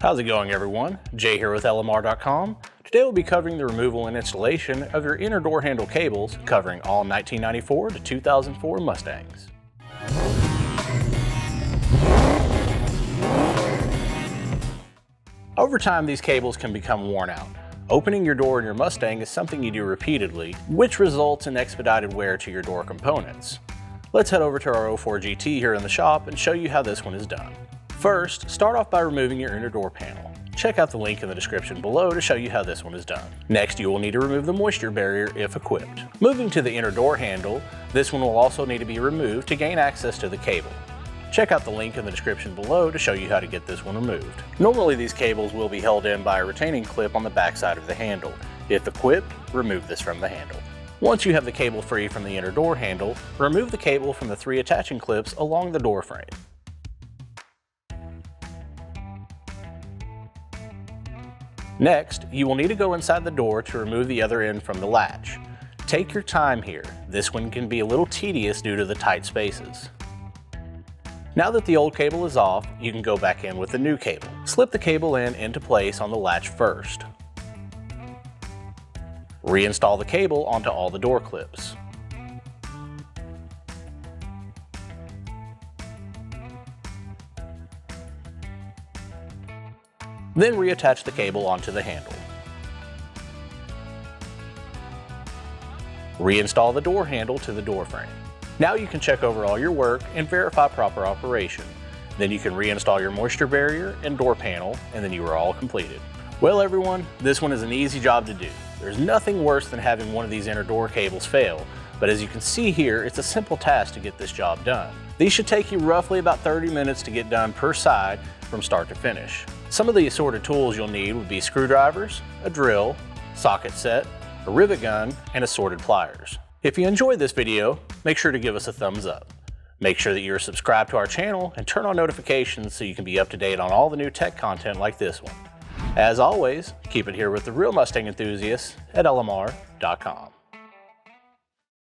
How's it going, everyone? Jay here with LMR.com. Today we'll be covering the removal and installation of your inner door handle cables covering all 1994 to 2004 Mustangs. Over time, these cables can become worn out. Opening your door in your Mustang is something you do repeatedly, which results in expedited wear to your door components. Let's head over to our 04 GT here in the shop and show you how this one is done. First, start off by removing your inner door panel. Check out the link in the description below to show you how this one is done. Next, you will need to remove the moisture barrier if equipped. Moving to the inner door handle, this one will also need to be removed to gain access to the cable. Check out the link in the description below to show you how to get this one removed. Normally these cables will be held in by a retaining clip on the back side of the handle. If equipped, remove this from the handle. Once you have the cable free from the inner door handle, remove the cable from the 3 attaching clips along the door frame. Next, you will need to go inside the door to remove the other end from the latch. Take your time here. This one can be a little tedious due to the tight spaces. Now that the old cable is off, you can go back in with the new cable. Slip the cable into place on the latch first. Reinstall the cable onto all the door clips. Then reattach the cable onto the handle. Reinstall the door handle to the door frame. Now you can check over all your work and verify proper operation. Then you can reinstall your moisture barrier and door panel, and then you are all completed. Well, everyone, this one is an easy job to do. There's nothing worse than having one of these inner door cables fail, but as you can see here, it's a simple task to get this job done. These should take you roughly about 30 minutes to get done per side from start to finish. Some of the assorted tools you'll need would be screwdrivers, a drill, socket set, a rivet gun, and assorted pliers. If you enjoyed this video, make sure to give us a thumbs up. Make sure that you're subscribed to our channel and turn on notifications so you can be up to date on all the new tech content like this one. As always, keep it here with the real Mustang enthusiasts at LMR.com.